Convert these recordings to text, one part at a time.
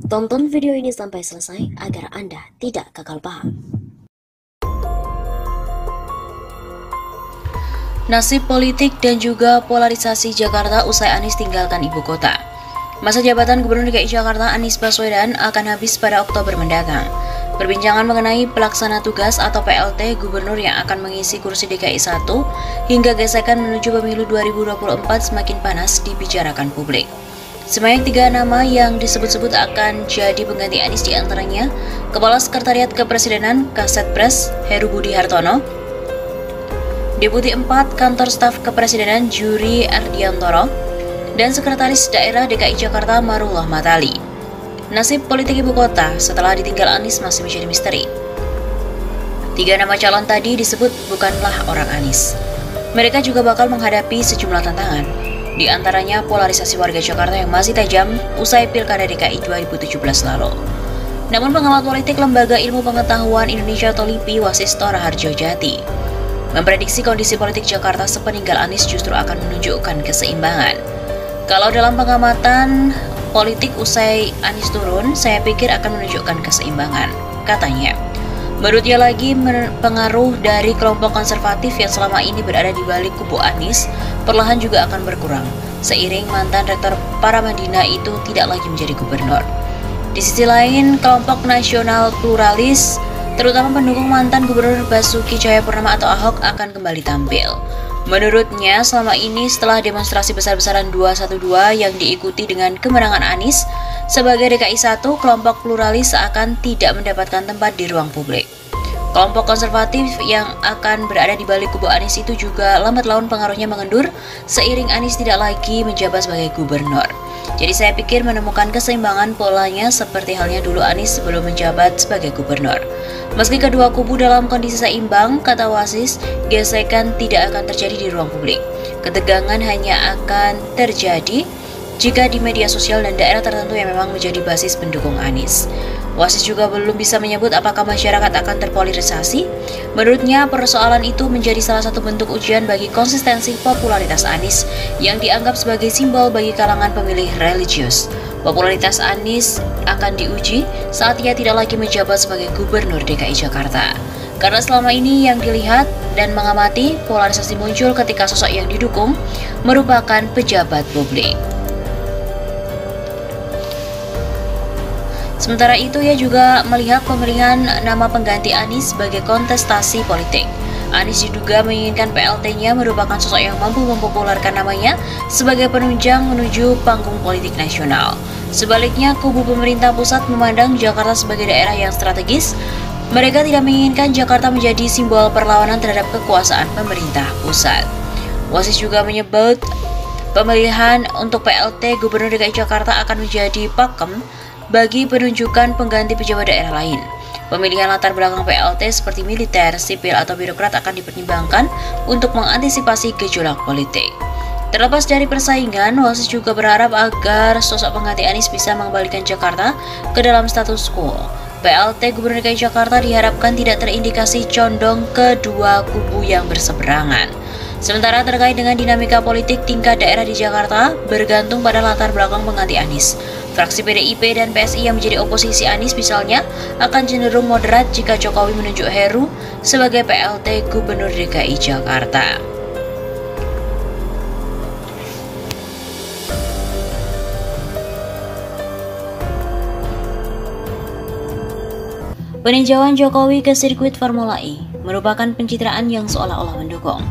Tonton video ini sampai selesai agar Anda tidak gagal paham. Nasib politik dan juga polarisasi Jakarta usai Anies tinggalkan ibu kota. Masa jabatan Gubernur DKI Jakarta Anies Baswedan akan habis pada Oktober mendatang. Perbincangan mengenai pelaksana tugas atau PLT Gubernur yang akan mengisi kursi DKI 1 hingga gesekan menuju pemilu 2024 semakin panas dibicarakan publik. Sebanyak 3 nama yang disebut-sebut akan jadi pengganti Anies, diantaranya Kepala Sekretariat Kepresidenan Kasetpres Heru Budi Hartono, Deputi 4 Kantor Staf Kepresidenan Juri Ardiantoro, dan Sekretaris Daerah DKI Jakarta Marullah Matali. Nasib politik ibu kota setelah ditinggal Anies masih menjadi misteri. 3 nama calon tadi disebut bukanlah orang Anies. Mereka juga bakal menghadapi sejumlah tantangan, di antaranya polarisasi warga Jakarta yang masih tajam usai Pilkada DKI 2017 lalu. Namun pengamat politik Lembaga Ilmu Pengetahuan Indonesia atau LIPI Wasisto Raharjo Jati memprediksi kondisi politik Jakarta sepeninggal Anies justru akan menunjukkan keseimbangan. Kalau dalam pengamatan politik usai Anies turun, saya pikir akan menunjukkan keseimbangan, katanya. Menurutnya lagi, pengaruh dari kelompok konservatif yang selama ini berada di balik kubu Anies perlahan juga akan berkurang, seiring mantan rektor Paramadina itu tidak lagi menjadi gubernur. Di sisi lain, kelompok nasional pluralis, terutama pendukung mantan Gubernur Basuki Cahayapurnama atau Ahok akan kembali tampil. Menurutnya, selama ini setelah demonstrasi besar-besaran 212 yang diikuti dengan kemenangan Anies sebagai DKI 1, kelompok pluralis akan tidak mendapatkan tempat di ruang publik. Kelompok konservatif yang akan berada di balik kubu Anies itu juga lambat laun pengaruhnya mengendur seiring Anies tidak lagi menjabat sebagai gubernur. Jadi saya pikir menemukan keseimbangan polanya seperti halnya dulu Anies sebelum menjabat sebagai gubernur. Meski kedua kubu dalam kondisi seimbang, kata Wasis, gesekan tidak akan terjadi di ruang publik. Ketegangan hanya akan terjadi jika di media sosial dan daerah tertentu yang memang menjadi basis pendukung Anies. Wasis juga belum bisa menyebut apakah masyarakat akan terpolarisasi. Menurutnya, persoalan itu menjadi salah satu bentuk ujian bagi konsistensi popularitas Anies yang dianggap sebagai simbol bagi kalangan pemilih religius. Popularitas Anies akan diuji saat ia tidak lagi menjabat sebagai Gubernur DKI Jakarta. Karena selama ini yang dilihat dan mengamati, polarisasi muncul ketika sosok yang didukung merupakan pejabat publik. Sementara itu, ia juga melihat pemilihan nama pengganti Anies sebagai kontestasi politik. Anies diduga menginginkan PLT-nya merupakan sosok yang mampu mempopulerkan namanya sebagai penunjang menuju panggung politik nasional. Sebaliknya, kubu pemerintah pusat memandang Jakarta sebagai daerah yang strategis. Mereka tidak menginginkan Jakarta menjadi simbol perlawanan terhadap kekuasaan pemerintah pusat. Wasis juga menyebut pemilihan untuk PLT Gubernur DKI Jakarta akan menjadi pakem bagi penunjukan pengganti pejabat daerah lain. Pemilihan latar belakang PLT seperti militer, sipil, atau birokrat akan dipertimbangkan untuk mengantisipasi gejolak politik. Terlepas dari persaingan, Wasis juga berharap agar sosok pengganti Anies bisa mengembalikan Jakarta ke dalam status quo. PLT Gubernur DKI Jakarta diharapkan tidak terindikasi condong kedua kubu yang berseberangan. Sementara terkait dengan dinamika politik tingkat daerah di Jakarta bergantung pada latar belakang pengganti Anies. Fraksi PDIP dan PSI yang menjadi oposisi Anies misalnya akan cenderung moderat jika Jokowi menunjuk Heru sebagai PLT Gubernur DKI Jakarta. Peninjauan Jokowi ke sirkuit Formula E merupakan pencitraan yang seolah-olah mendukung.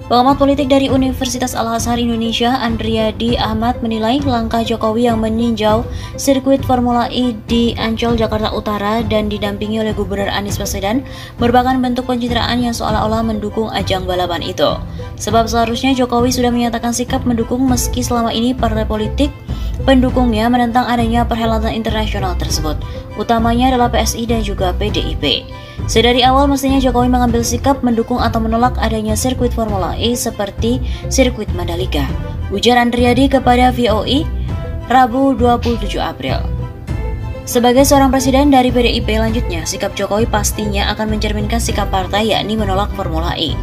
Pengamat politik dari Universitas Al-Azhar Indonesia, Andriadi Ahmad, menilai langkah Jokowi yang meninjau sirkuit Formula E di Ancol, Jakarta Utara dan didampingi oleh Gubernur Anies Baswedan merupakan bentuk pencitraan yang seolah-olah mendukung ajang balapan itu. Sebab seharusnya Jokowi sudah menyatakan sikap mendukung meski selama ini partai politik pendukungnya menentang adanya perhelatan internasional tersebut, utamanya adalah PSI dan juga PDIP. Sedari awal mestinya Jokowi mengambil sikap mendukung atau menolak adanya sirkuit Formula E seperti sirkuit Mandalika, ujar Andriadi kepada VOE Rabu 27 April. Sebagai seorang presiden dari PDIP, lanjutnya sikap Jokowi pastinya akan mencerminkan sikap partai yakni menolak Formula E.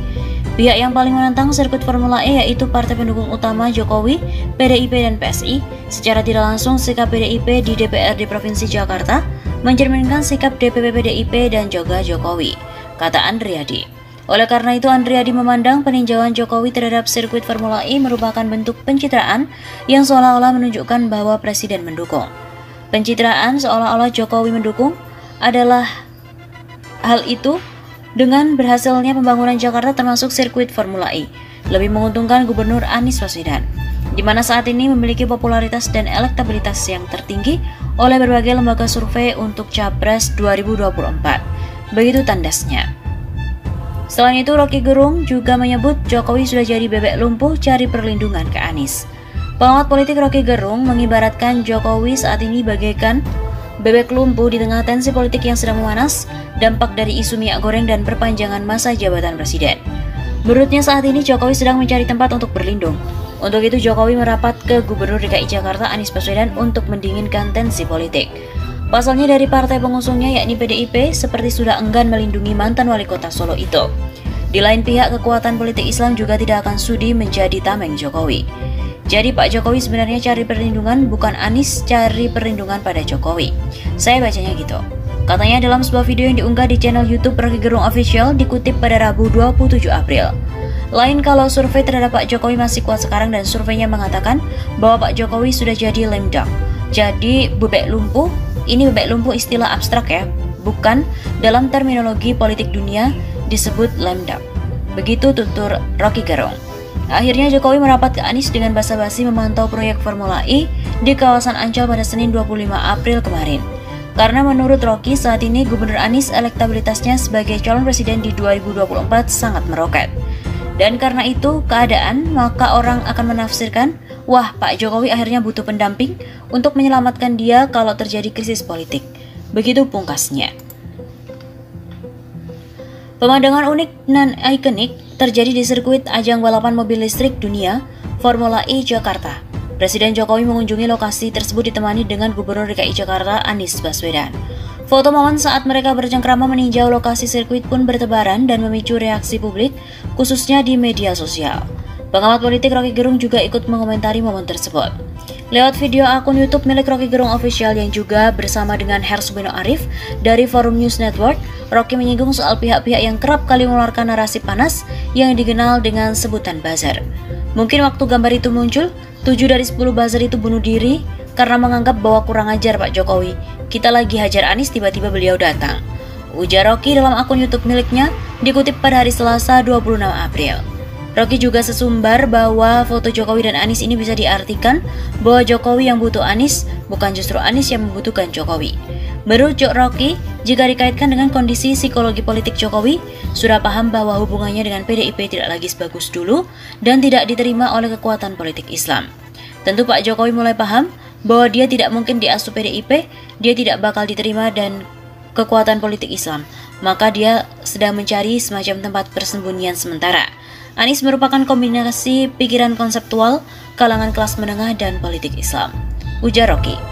Pihak yang paling menentang sirkuit Formula E yaitu partai pendukung utama Jokowi, PDIP dan PSI. Secara tidak langsung, sikap PDIP di DPRD Provinsi Jakarta mencerminkan sikap DPP PDIP dan juga Jokowi, kata Andriadi. Oleh karena itu, Andriadi memandang peninjauan Jokowi terhadap sirkuit Formula E merupakan bentuk pencitraan yang seolah-olah menunjukkan bahwa Presiden mendukung. Pencitraan seolah-olah Jokowi mendukung adalah hal itu dengan berhasilnya pembangunan Jakarta termasuk sirkuit Formula E lebih menguntungkan Gubernur Anies Baswedan, di mana saat ini memiliki popularitas dan elektabilitas yang tertinggi oleh berbagai lembaga survei untuk Capres 2024. Begitu tandasnya. Selain itu, Rocky Gerung juga menyebut Jokowi sudah jadi bebek lumpuh cari perlindungan ke Anies. Pengamat politik Rocky Gerung mengibaratkan Jokowi saat ini bagaikan bebek lumpuh di tengah tensi politik yang sedang memanas, dampak dari isu minyak goreng dan perpanjangan masa jabatan presiden. Menurutnya saat ini Jokowi sedang mencari tempat untuk berlindung. Untuk itu Jokowi merapat ke Gubernur DKI Jakarta Anies Baswedan untuk mendinginkan tensi politik. Pasalnya dari partai pengusungnya yakni PDIP seperti sudah enggan melindungi mantan wali kota Solo itu. Di lain pihak, kekuatan politik Islam juga tidak akan sudi menjadi tameng Jokowi. Jadi Pak Jokowi sebenarnya cari perlindungan, bukan Anies cari perlindungan pada Jokowi. Saya bacanya gitu. Katanya dalam sebuah video yang diunggah di channel YouTube Rocky Gerung Official dikutip pada Rabu 27 April. Lain kalau survei terhadap Pak Jokowi masih kuat sekarang dan surveinya mengatakan bahwa Pak Jokowi sudah jadi lame duck. Jadi bebek lumpuh, ini bebek lumpuh istilah abstrak ya, bukan dalam terminologi politik dunia disebut lame duck. Begitu tutur Rocky Gerung. Akhirnya Jokowi merapat ke Anies dengan basa-basi memantau proyek Formula E di kawasan Ancol pada Senin 25 April kemarin. Karena menurut Rocky saat ini Gubernur Anies elektabilitasnya sebagai calon presiden di 2024 sangat meroket. Dan karena itu keadaan, maka orang akan menafsirkan, wah Pak Jokowi akhirnya butuh pendamping untuk menyelamatkan dia kalau terjadi krisis politik. Begitu pungkasnya. Pemandangan unik dan ikonik terjadi di sirkuit ajang balapan mobil listrik dunia Formula E Jakarta. Presiden Jokowi mengunjungi lokasi tersebut ditemani dengan Gubernur DKI Jakarta Anies Baswedan. Foto momen saat mereka bercengkrama meninjau lokasi sirkuit pun bertebaran dan memicu reaksi publik, khususnya di media sosial. Pengamat politik Rocky Gerung juga ikut mengomentari momen tersebut. Lewat video akun YouTube milik Rocky Gerung Official yang juga bersama dengan Hersubino Arif dari Forum News Network, Rocky menyinggung soal pihak-pihak yang kerap kali mengeluarkan narasi panas yang dikenal dengan sebutan buzzer. Mungkin waktu gambar itu muncul, 7 dari 10 buzzer itu bunuh diri karena menganggap bahwa kurang ajar Pak Jokowi. Kita lagi hajar Anies, tiba-tiba beliau datang. Ujar Rocky dalam akun YouTube miliknya, dikutip pada hari Selasa 26 April. Rocky juga sesumbar bahwa foto Jokowi dan Anies ini bisa diartikan bahwa Jokowi yang butuh Anies, bukan justru Anies yang membutuhkan Jokowi. Menurut Rocky, jika dikaitkan dengan kondisi psikologi politik Jokowi, sudah paham bahwa hubungannya dengan PDIP tidak lagi sebagus dulu dan tidak diterima oleh kekuatan politik Islam. Tentu Pak Jokowi mulai paham bahwa dia tidak mungkin diasuh PDIP, dia tidak bakal diterima dan kekuatan politik Islam. Maka dia sedang mencari semacam tempat persembunyian sementara. Anies merupakan kombinasi pikiran konseptual, kalangan kelas menengah dan politik Islam, ujar Rocky.